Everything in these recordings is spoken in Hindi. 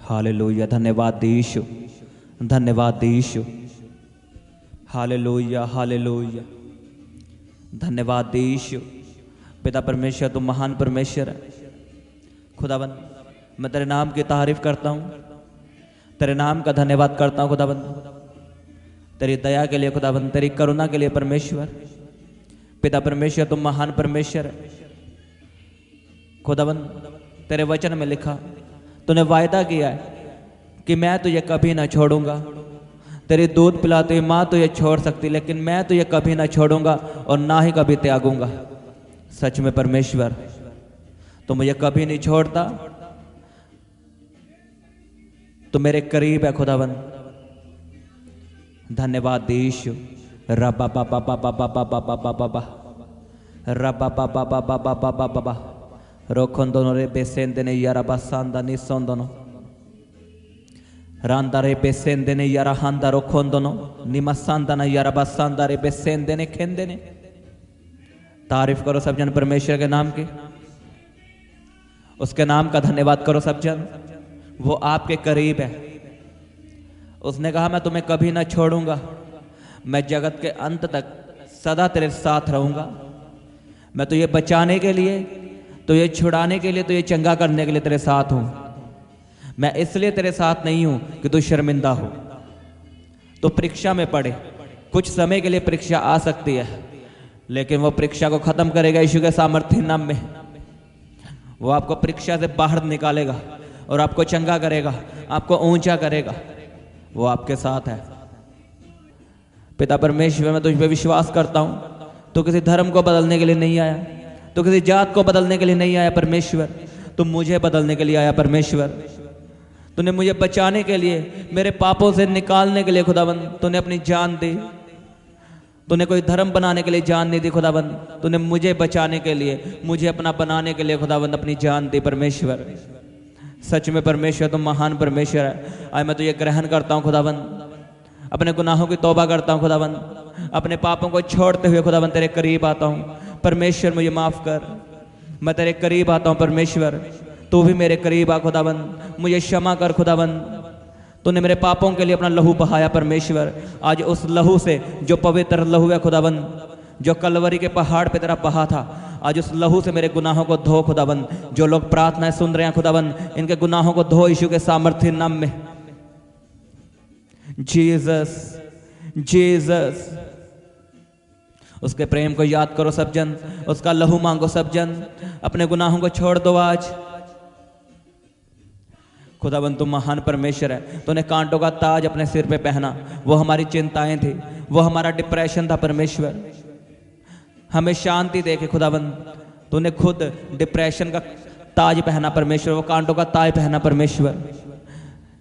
हालेलुया। धन्यवाद यीशु, धन्यवाद यीशु। Hallelujah hallelujah. धन्यवाद यीशु। पिता परमेश्वर तुम महान परमेश्वर है खुदावन। मैं तेरे नाम की तारीफ करता हूँ, तेरे नाम का धन्यवाद करता हूँ खुदावन, तेरी दया के लिए खुदावन, तेरी करुणा के लिए परमेश्वर। पिता परमेश्वर तुम महान परमेश्वर है खुदावन। तेरे वचन में लिखा, तूने वायदा किया है कि मैं तुझे कभी ना छोड़ूंगा। तेरी दूध पिलाती हुई माँ तुझे छोड़ सकती, लेकिन मैं तुझे कभी ना छोड़ूंगा और ना ही कभी त्यागूंगा। सच में परमेश्वर तो मुझे कभी नहीं छोड़ता, तो मेरे करीब है खुदावन। धन्यवाद यीशु। रबा बाबा बाबा बाबा बाबा बाबा रबा बाबा बाबा बाबा बाबा रोखोंदोनो रे बेसेंदे ने यारा बासांदा निसोंदोनो रांदा रे बेसेंदे ने यारा हांदा रोखोंदोनो निमसांदा ना यारा बासांदा रे बेसेंदे ने खेंदे ने। तारीफ करो सब जन परमेश्वर के नाम की, उसके नाम का धन्यवाद करो सब जन। वो आपके करीब है। उसने कहा मैं तुम्हें कभी ना छोड़ूंगा, मैं जगत के अंत तक सदा तेरे साथ रहूंगा। मैं तुझे बचाने के लिए, तुझे छुड़ाने के लिए, तुझे चंगा करने के लिए तेरे साथ हूं। मैं इसलिए तेरे साथ नहीं हूं कि तू शर्मिंदा हो। तो परीक्षा में पड़े, कुछ समय के लिए परीक्षा आ सकती है, लेकिन वो परीक्षा को खत्म करेगा यीशु के सामर्थ्य नाम में। वो आपको परीक्षा से बाहर निकालेगा और आपको चंगा करेगा, आपको ऊंचा करेगा। वो आपके साथ है। पिता परमेश्वर मैं तुझ पे विश्वास करता हूं। तू किसी धर्म को बदलने के लिए नहीं आया, तू किसी जात को बदलने के लिए नहीं आया परमेश्वर। तू मुझे बदलने के लिए आया परमेश्वर। तूने मुझे बचाने के लिए, मेरे पापों से निकालने के लिए खुदाबंद तूने अपनी जान दी। तूने कोई धर्म बनाने के लिए जान नहीं दी खुदाबंद, तूने मुझे बचाने के लिए, मुझे अपना बनाने के लिए खुदाबंद अपनी जान दी परमेश्वर। सच में परमेश्वर तुम महान परमेश्वर है। आज मैं तुझे ग्रहण करता हूँ खुदाबंद, अपने गुनाहों की तौबा करता हूँ खुदाबंद, अपने पापों को छोड़ते हुए खुदाबंद तेरे करीब आता हूँ। परमेश्वर मुझे माफ कर, मैं तेरे करीब आता हूँ परमेश्वर। तू भी मेरे करीब आ खुदाबंद, मुझे क्षमा कर खुदाबंद। तूने मेरे पापों के लिए अपना लहू बहाया परमेश्वर। आज उस लहू से जो पवित्र लहू है खुदाबंद, जो कलवरी के पहाड़ पे तेरा बहा था, आज उस लहू से मेरे गुनाहों को धो खुदाबंद। जो लोग प्रार्थनाएं सुन रहे हैं खुदाबंद, इनके गुनाहों को धो यीशु के सामर्थ्य नाम में। Jesus Jesus. उसके प्रेम को याद करो सब जन, उसका लहू मांगो सब जन, अपने गुनाहों को छोड़ दो आज। खुदाबंद तुम महान परमेश्वर है। तूने कांटों का ताज अपने सिर पे पहना, वो हमारी चिंताएं थी, वो हमारा डिप्रेशन था परमेश्वर। हमें शांति दे के खुदाबंद तूने खुद डिप्रेशन का ताज पहना परमेश्वर, वो कांटों का ताज पहना परमेश्वर।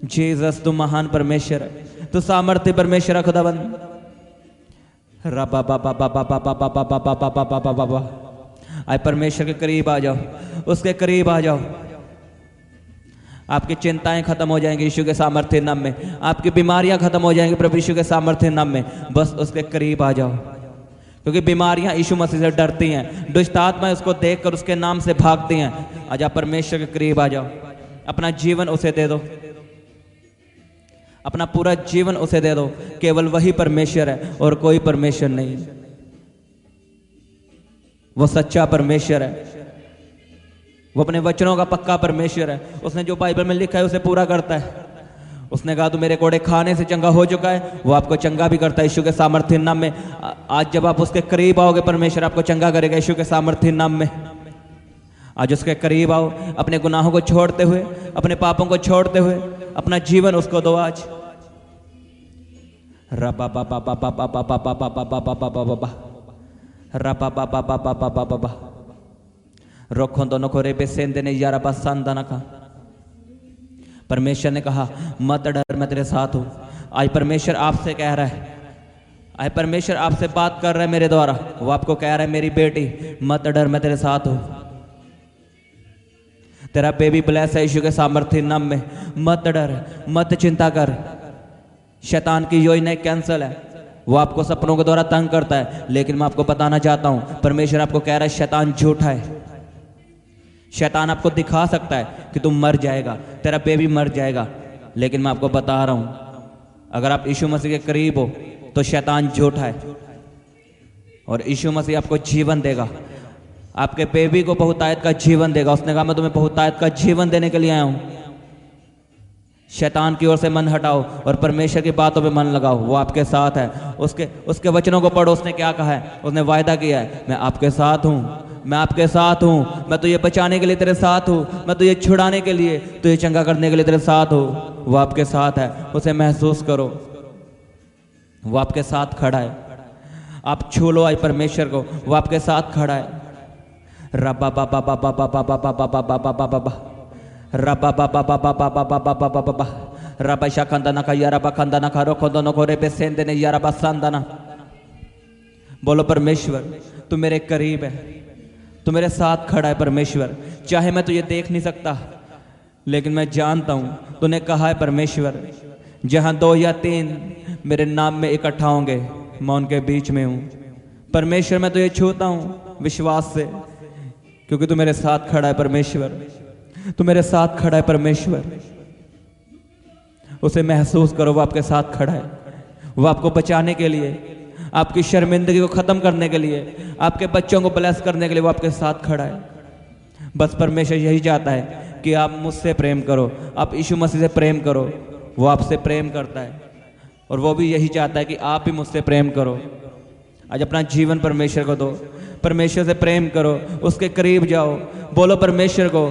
जीसस तुम महान परमेश्वर है, तू सामर्थ्य परमेश्वर है खुदाबंद। रबा बाबा बाबा बाबा बाबा बाबा बाबा बाबा बाबा। आज परमेश्वर के करीब आ जाओ, उसके करीब आ जाओ। आपकी चिंताएं खत्म हो जाएंगी यीशु के सामर्थ्य नाम में, आपकी बीमारियां खत्म हो जाएंगी प्रभु यीशु के सामर्थ्य नाम में। बस उसके करीब आ जाओ, क्योंकि बीमारियां यीशु मसीह से डरती हैं, दुष्ट आत्माएं उसको देखकर उसके नाम से भागती हैं। आज आप परमेश्वर के करीब आ जाओ, अपना जीवन उसे दे दो, अपना पूरा जीवन उसे दे दो। केवल वही परमेश्वर है और कोई परमेश्वर नहीं। वो सच्चा परमेश्वर है, वो अपने वचनों का पक्का परमेश्वर है। उसने जो बाइबल में लिखा है उसे पूरा करता है। उसने कहा तू मेरे कोड़े खाने से चंगा हो चुका है, वो आपको चंगा भी करता है यीशु के सामर्थ्य नाम में। आज जब आप उसके करीब आओगे, परमेश्वर आपको चंगा करेगा यीशु के सामर्थ्य नाम में। आज उसके करीब आओ, अपने गुनाहों को छोड़ते हुए, अपने पापों को छोड़ते हुए, अपना जीवन उसको दो आज। रबा बाबा बाबा बाबा बाबा बाबा बाबा बाबा रबा बाबा बाबा बाबा बाबा रोखों दोनों को रे बेसेंदे ने यारा बसांदा ना का। परमेश्वर ने कहा मत डर, मैं तेरे साथ हूं। आज परमेश्वर आपसे कह रहा है, आज परमेश्वर आपसे बात कर रहा है मेरे द्वारा। वो आपको कह रहा है मेरी बेटी मत डर, मैं तेरे साथ हूं। तेरा बेबी ब्लेस है यीशु के सामर्थ्य नाम में। मत डर, मत चिंता कर। शैतान की योजना कैंसल है, वो आपको सपनों के द्वारा तंग करता है, लेकिन मैं आपको बताना चाहता हूं परमेश्वर आपको कह रहा है शैतान झूठा है, शैतान आपको दिखा सकता है कि तुम मर जाएगा, तेरा बेबी मर जाएगा, लेकिन मैं आपको बता रहा हूं, अगर आप यीशु मसीह के करीब हो तो शैतान झूठा है और यीशु मसीह आपको जीवन देगा, आपके बेबी को बहुतायत का जीवन देगा। उसने कहा मैं तुम्हें बहुतायत का जीवन देने के लिए आया हूं। शैतान की ओर से मन हटाओ और परमेश्वर की बातों पे मन लगाओ, वो आपके साथ है। उसके वचनों को पढ़ो। उसने क्या कहा है? उसने वायदा किया है, मैं आपके साथ हूं, मैं आपके साथ हूं, मैं तुझे बचाने के लिए तेरे साथ हूं, मैं तुझे छुड़ाने के लिए, तुझे चंगा करने के लिए तेरे साथ हूं। वो आपके साथ है, उसे महसूस करो, वो आपके साथ खड़ा है। आप छू लो आज परमेश्वर को, वो आपके साथ खड़ा है। रबा बाबा बाबा बाबा बाबा बाबा बाबा बाबा रबा बाबा बाबा बाबा बाबा बाबा रबा शाखंदना का यारा बखंदना का रोखंदना को रे बेसेंदे ने यारा बसंदना। बोलो परमेश्वर तू मेरे करीब है, तू मेरे साथ खड़ा है। परमेश्वर चाहे मैं तुझे देख नहीं सकता, लेकिन मैं जानता हूं तूने कहा है परमेश्वर, जहां 2 या 3 मेरे नाम में इकट्ठा होंगे मैं उनके बीच में हूं। परमेश्वर मैं तुझे छूता हूं विश्वास से, क्योंकि तू मेरे साथ खड़ा है। परमेश्वर तू मेरे साथ खड़ा है। परमेश्वर उसे महसूस करो, वो आपके साथ खड़ा है। वो आपको बचाने के लिए, आपकी शर्मिंदगी को खत्म करने के लिए, आपके बच्चों को ब्लेस करने के लिए वो आपके साथ खड़ा है। बस परमेश्वर यही चाहता है कि आप मुझसे प्रेम करो, आप यीशु मसीह से प्रेम करो। वो आपसे प्रेम करता है और वो भी यही चाहता है कि आप भी मुझसे प्रेम करो। आज अपना जीवन परमेश्वर को दो, परमेश्वर से प्रेम करो, उसके करीब जाओ। बोलो परमेश्वर को,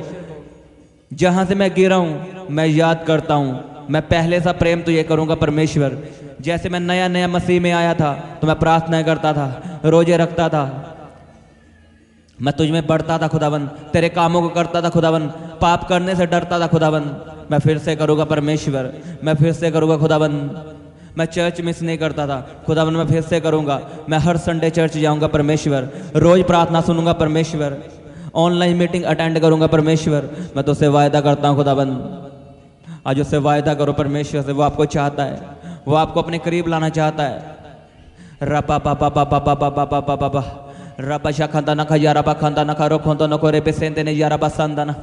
जहां से मैं गिरा हूं मैं याद करता हूं, मैं पहले सा प्रेम तुझे करूंगा। परमेश्वर जैसे मैं नया नया मसीह में आया था तो मैं प्रार्थना करता था, रोजे रखता था, मैं तुझ में बढ़ता था खुदावन, तेरे कामों को करता था खुदावन, पाप करने से डरता था खुदावन। मैं फिर से करूंगा परमेश्वर, मैं फिर से करूंगा खुदावन। मैं चर्च मिस नहीं करता था खुदावन, मैं फिर से करूंगा। मैं हर संडे चर्च जाऊंगा परमेश्वर, रोज प्रार्थना सुनूंगा परमेश्वर, ऑनलाइन मीटिंग अटेंड करूंगा परमेश्वर। मैं तो उससे वायदा करता हूं खुदावन, आज उससे वायदा करो परमेश्वर से। वो आपको चाहता है, वो आपको अपने करीब लाना चाहता है। रबा बाबा बाबा बाबा बाबा बाबा रबा शाखंदा नखा यारा बखंदा नखा रोखंदा नको रे बेसेंदे ने यारा बसंदना।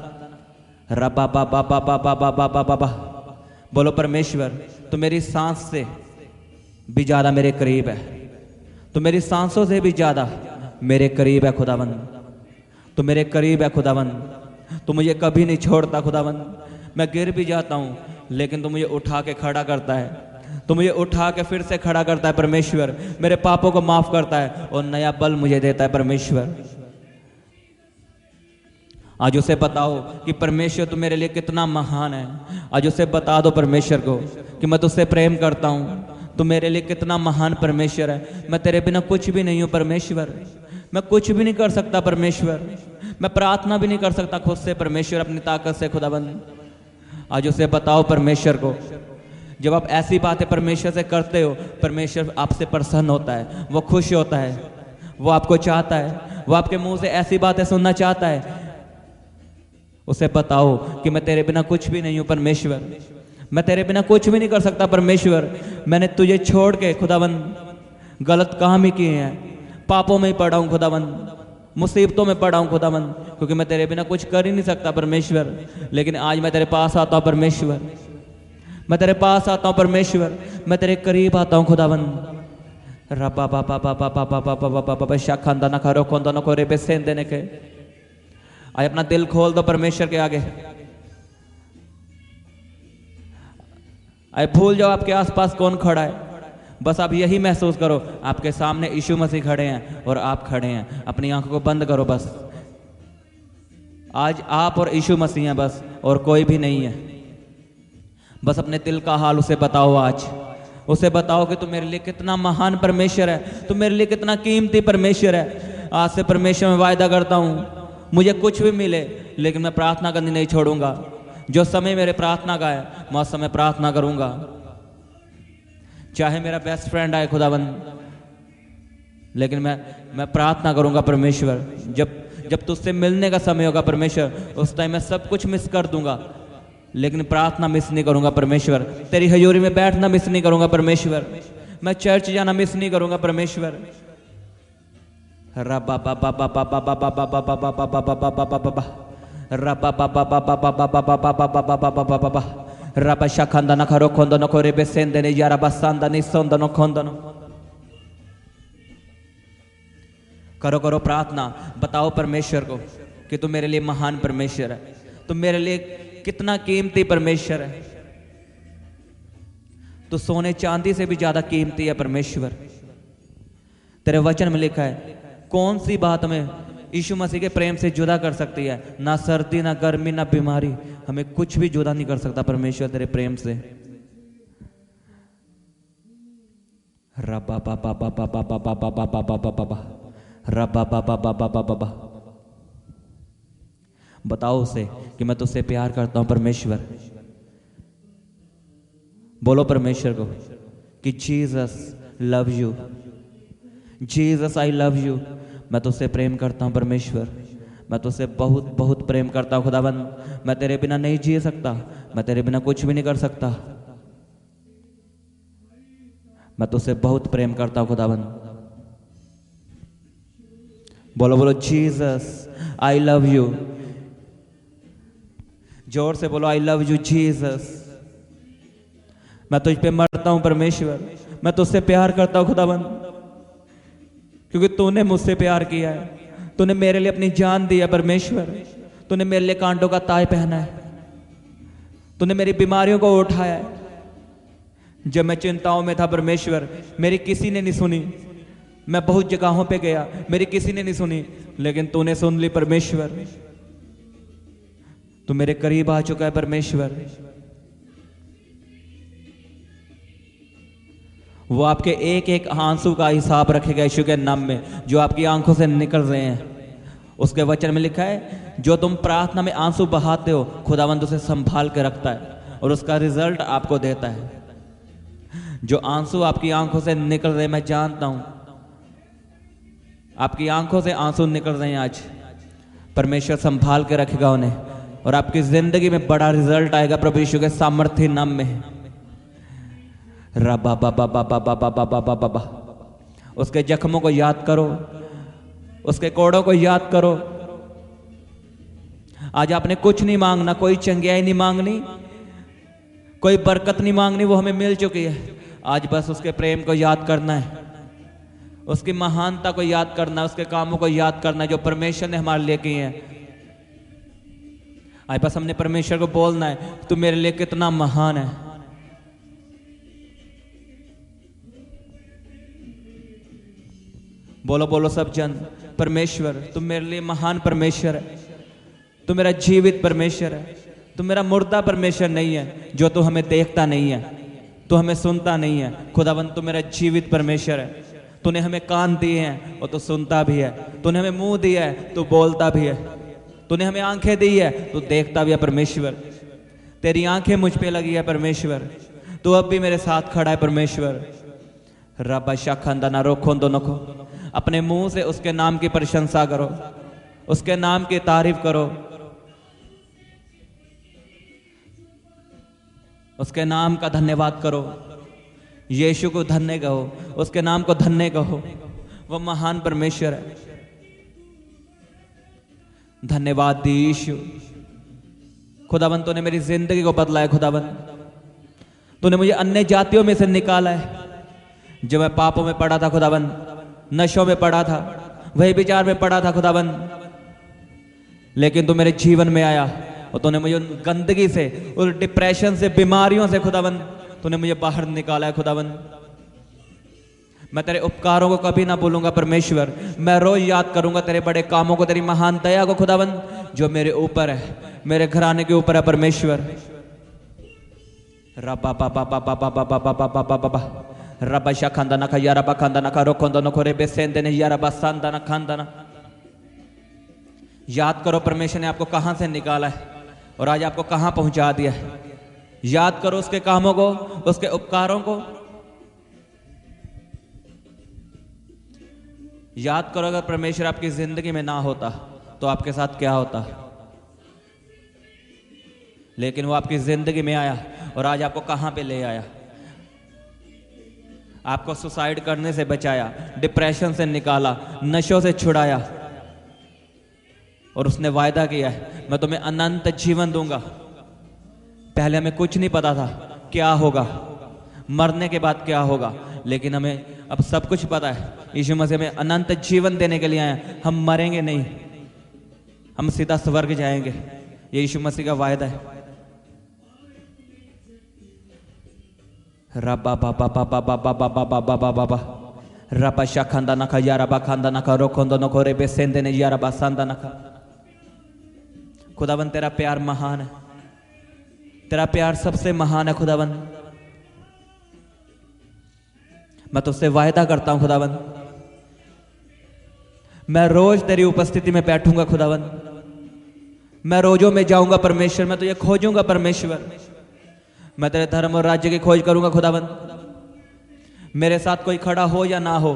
रबा बाबा बाबा बाबा बाबा बाबा। बोलो परमेश्वर तो मेरी सांस से भी ज्यादा मेरे करीब है, तो मेरी सांसों से भी ज्यादा मेरे करीब है खुदावन, तो मेरे करीब है खुदावन। तो मुझे कभी नहीं छोड़ता खुदावन, मैं गिर भी जाता हूं लेकिन तो मुझे उठा के खड़ा करता है, तो मुझे उठा के फिर से खड़ा करता है परमेश्वर, मेरे पापों को माफ करता है और नया बल मुझे देता है परमेश्वर। आज उसे बताओ कि परमेश्वर तू मेरे लिए कितना महान है। आज उसे बता दो परमेश्वर को कि मैं तुझसे प्रेम करता हूं, तू मेरे लिए कितना महान परमेश्वर है। मैं तेरे बिना कुछ भी नहीं हूं परमेश्वर, मैं कुछ भी नहीं कर सकता परमेश्वर, मैं प्रार्थना भी नहीं कर सकता खुद से परमेश्वर, अपनी ताकत से खुदाबंद। आज उसे बताओ परमेश्वर को, जब आप ऐसी बातें परमेश्वर से करते हो परमेश्वर आपसे प्रसन्न होता है, वो खुश होता है, वो आपको चाहता है, वो आपके मुंह से ऐसी बातें सुनना चाहता है। उसे बताओ कि मैं तेरे बिना कुछ भी नहीं हूं परमेश्वर, मैं तेरे बिना कुछ भी नहीं कर सकता परमेश्वर। मैंने तुझे छोड़ के खुदाबंद गलत काम ही किए हैं, पापों में ही पड़ा हूं खुदाबंद, मुसीबतों में पड़ा हूं खुदाबंद, क्योंकि मैं तेरे बिना कुछ कर ही नहीं सकता परमेश्वर। लेकिन आज मैं तेरे पास आता हूं परमेश्वर, मैं तेरे पास आता हूं परमेश्वर, मैं तेरे करीब आता हूं खुदाबंद। रबा बाबा बाबा बाबा बाबा बाबा शाखंदा न करो खोंदा न करे बेसेंदे ने के। आज अपना दिल खोल दो परमेश्वर के आगे। आज भूल जाओ आपके आसपास कौन खड़ा है, बस आप यही महसूस करो आपके सामने यीशु मसीह खड़े हैं और आप खड़े हैं। अपनी आंखों को बंद करो, बस आज आप और यीशु मसीह हैं बस, और कोई भी नहीं है। बस अपने दिल का हाल उसे बताओ, आज उसे बताओ कि तू मेरे लिए कितना महान परमेश्वर है, तू मेरे लिए कितना कीमती परमेश्वर है। आज से परमेश्वर मैं वायदा करता हूं, मुझे कुछ भी मिले लेकिन मैं प्रार्थना करनी नहीं छोड़ूंगा। जो समय मेरे प्रार्थना का है मैं उस समय प्रार्थना करूंगा, चाहे मेरा बेस्ट फ्रेंड आए खुदाबंद, लेकिन मैं प्रार्थना करूंगा परमेश्वर। जब तुझसे मिलने का समय होगा परमेश्वर, उस टाइम मैं सब कुछ मिस कर दूंगा, लेकिन प्रार्थना मिस नहीं करूंगा परमेश्वर। तेरी हजूरी में बैठना मिस नहीं करूंगा परमेश्वर, मैं चर्च जाना मिस नहीं करूंगा परमेश्वर। रबा बाबा बाबा बाबा बाबा बाबा बाबा बाबा रबा बाबा बाबा बाबा बाबा बाबा बाबा बाबा बाबा रबा शाखंदा न खरो खोंदो न कोरे बेसेंदे ने यारा बसंदा नि सोंदो न खोंदो न। करो करो प्रार्थना, बताओ परमेश्वर को कि तू मेरे लिए महान परमेश्वर है, तू मेरे लिए कितना कीमती परमेश्वर है, तू सोने चांदी से भी ज्यादा कीमती है परमेश्वर। तेरे वचन में लिखा है कौन सी बात हमें यीशु मसीह के प्रेम से जुदा कर सकती है? ना सर्दी, ना गर्मी, ना बीमारी, हमें कुछ भी जुदा नहीं कर सकता परमेश्वर तेरे प्रेम से। रबा बाबा बाबा बाबा बाबा बाबा बाबा बाबा रबा बाबा बाबा बाबा बाबा। बताओ उसे कि मैं तुझसे प्यार करता हूं परमेश्वर। बोलो परमेश्वर को कि Jesus love you, Jesus I love you. मैं तुझसे प्रेम करता हूं परमेश्वर, मैं तुझसे बहुत बहुत प्रेम करता हूं खुदावंद। मैं तेरे बिना नहीं जी सकता, मैं तेरे बिना कुछ भी नहीं कर सकता। मैं तुझसे बहुत प्रेम करता हूं खुदावंद। बोलो बोलो जीसस आई लव यू। जोर से बोलो आई लव यू जीसस। मैं तुझ पे मरता हूं परमेश्वर, मैं तुझसे प्यार करता हूं खुदावंद, क्योंकि तूने मुझसे प्यार किया है, तूने मेरे लिए अपनी जान दी है परमेश्वर। तूने मेरे लिए कांटों का ताज पहना है, तूने मेरी बीमारियों को उठाया है। जब मैं चिंताओं में था परमेश्वर, मेरी किसी ने नहीं सुनी। मैं बहुत जगहों पे गया, मेरी किसी ने नहीं सुनी, लेकिन तूने सुन ली परमेश्वर। तू मेरे करीब आ चुका है परमेश्वर। वो आपके एक एक आंसू का हिसाब रखेगा यीशु के नाम में, जो आपकी आंखों से निकल रहे हैं। उसके वचन में लिखा है जो तुम प्रार्थना में आंसू बहाते हो खुदावंद उसे संभाल के रखता है और उसका रिजल्ट आपको देता है। जो आंसू आपकी आंखों से निकल रहे, मैं जानता हूं आपकी आंखों से आंसू निकल रहे हैं, आज परमेश्वर संभाल के रखेगा उन्हें और आपकी जिंदगी में बड़ा रिजल्ट आएगा प्रभु यीशु के सामर्थ्य नाम में। रबा बाबा बाबा बाबा बाबा बाबा। उसके जख्मों को याद करो, उसके कोड़ों को याद करो। आज आपने कुछ नहीं मांगना, कोई चंगियाई नहीं मांगनी, कोई बरकत नहीं मांगनी, वो हमें मिल चुकी है। आज बस उसके प्रेम को याद करना है, उसकी महानता को याद करना है, उसके कामों को याद करना है जो परमेश्वर ने हमारे लिए किए हैं। आज बस हमने परमेश्वर को बोलना है तू मेरे लिए कितना महान है। बोलो बोलो सब जन, परमेश्वर तुम मेरे लिए महान परमेश्वर है, तू मेरा जीवित परमेश्वर है, तू मेरा मुर्दा परमेश्वर नहीं है जो तू हमें देखता नहीं है, तू हमें सुनता नहीं है। खुदावंद तू मेरा जीवित परमेश्वर है। तूने हमें कान दिए हैं और तू सुनता भी है, तूने हमें मुंह दिया है तू बोलता भी है, तूने हमें आंखें दी है तू देखता भी है परमेश्वर। तेरी आंखें मुझ पे लगी है परमेश्वर, तू अब भी मेरे साथ खड़ा है परमेश्वर। रबा शाखंदा ना रोखो दोनों को अपने मुंह से उसके नाम की प्रशंसा करो, उसके नाम की तारीफ करो, उसके नाम का धन्यवाद करो। यीशु को धन्य कहो, उसके नाम को धन्य कहो, वह महान परमेश्वर है। धन्यवाद दी यीशु। खुदावंद तूने मेरी जिंदगी को बदला है, खुदावंद तूने मुझे अन्य जातियों में से निकाला है। जब मैं पापों में पड़ा था खुदावंद, नशों में पड़ा था, वही विचार में पड़ा था खुदावंद, लेकिन तू मेरे जीवन में आया और तूने मुझे उन गंदगी से, उस डिप्रेशन से, बीमारियों से खुदावंद तूने मुझे बाहर निकाला है खुदावंद। मैं तेरे उपकारों को कभी ना भूलूंगा परमेश्वर। मैं रोज याद करूंगा तेरे बड़े कामों को, तेरी महान दया को खुदावंद जो मेरे ऊपर है, मेरे घराने के ऊपर है परमेश्वर। रबा बाबा बाबा बाबा बाबा बाबा बाबा रबा शाखंदा ना खा यारा बखंदा ना खा रोखंदा ना खोरे बेसेंदे ने यारा बसंदा ना खंदा ना। याद करो परमेश्वर ने आपको कहां से निकाला है और आज आपको कहां पहुंचा दिया है। याद करो उसके कामों को, उसके उपकारों को। याद करो अगर परमेश्वर आपकी जिंदगी में ना होता तो आपके साथ क्या होता, लेकिन वो आपकी जिंदगी में आया और आज आपको कहां पे ले आया। आपको सुसाइड करने से बचाया, डिप्रेशन से निकाला, नशों से छुड़ाया और उसने वायदा किया है मैं तुम्हें अनंत जीवन दूंगा। पहले हमें कुछ नहीं पता था क्या होगा, मरने के बाद क्या होगा, लेकिन हमें अब सब कुछ पता है। यीशु मसीह हमें अनंत जीवन देने के लिए आए हैं। हम मरेंगे नहीं, हम सीधा स्वर्ग जाएंगे। ये यीशु मसीह का वायदा है। रबा बाबा बाबा बाबा बाबा बाबा बाबा रबा शाखंदा नखा यारबा खंदा नखा रोखंदो नको रे बेसेंदे ने यारबा संदा नखा। खुदावन तेरा प्यार महान है, तेरा प्यार सबसे महान है खुदावन। मैं तुझसे वायदा करता हूं खुदावन, मैं रोज तेरी उपस्थिति में बैठूंगा खुदावन। मैं रोजों में जाऊंगा परमेश्वर, मैं तुझे खोजूंगा परमेश्वर। मैं तेरे धर्म और राज्य की खोज करूंगा खुदावन। मेरे साथ कोई खड़ा हो या ना हो,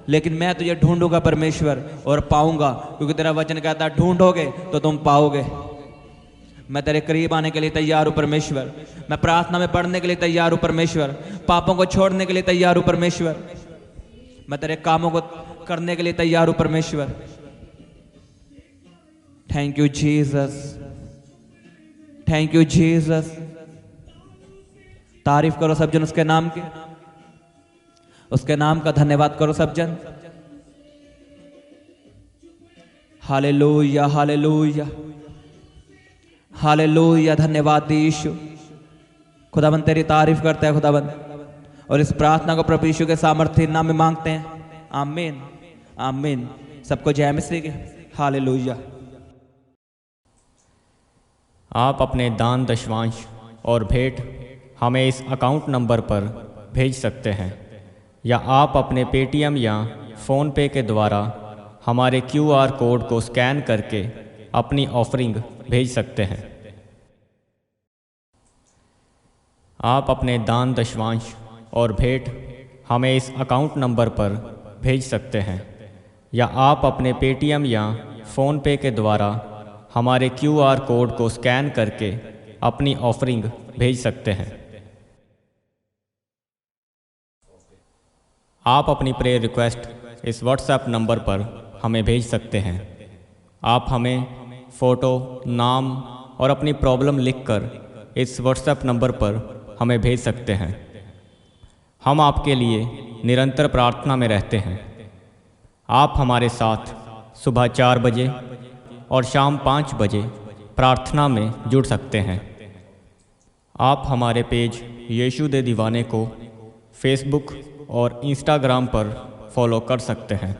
लेकिन मैं तुझे ढूंढूंगा परमेश्वर और पाऊंगा, क्योंकि तेरा वचन कहता है ढूंढोगे तो तुम पाओगे। मैं तेरे करीब आने के लिए तैयार हूं परमेश्वर। मैं प्रार्थना में पढ़ने के लिए तैयार हूं परमेश्वर। पापों को छोड़ने के लिए तैयार हूं परमेश्वर। मैं तेरे कामों को करने के लिए तैयार हूं परमेश्वर। Thank you Jesus, thank you Jesus. तारीफ करो सब जन उसके नाम की, उसके नाम का धन्यवाद करो सब जन। Hallelujah hallelujah hallelujah. धन्यवाद यीशु। खुदावन तेरी तारीफ करते हैं खुदावन, और इस प्रार्थना को प्रभु यीशु के सामर्थ्य नाम में मांगते हैं। आमीन आमीन। सबको जय मसीह की। हालेलुया। आप अपने दान दशवांश और भेंट हमें इस अकाउंट नंबर पर भेज सकते हैं, या आप अपने पेटीएम या फ़ोनपे के द्वारा हमारे QR कोड को स्कैन करके अपनी ऑफरिंग भेज सकते हैं। आप अपने दान दशवांश और भेंट हमें इस अकाउंट नंबर पर भेज सकते हैं, या आप अपने पेटीएम या फ़ोनपे के द्वारा हमारे QR कोड को स्कैन करके अपनी ऑफरिंग भेज सकते हैं। आप अपनी प्रेयर रिक्वेस्ट इस व्हाट्सएप नंबर पर हमें भेज सकते हैं। आप हमें फ़ोटो, नाम और अपनी प्रॉब्लम लिखकर इस व्हाट्सएप नंबर पर हमें भेज सकते हैं। हम आपके लिए निरंतर प्रार्थना में रहते हैं। आप हमारे साथ सुबह 4 बजे और शाम 5 बजे प्रार्थना में जुड़ सकते हैं। आप हमारे पेज यीशु दे दीवाने को फेसबुक और इंस्टाग्राम पर फॉलो कर सकते हैं।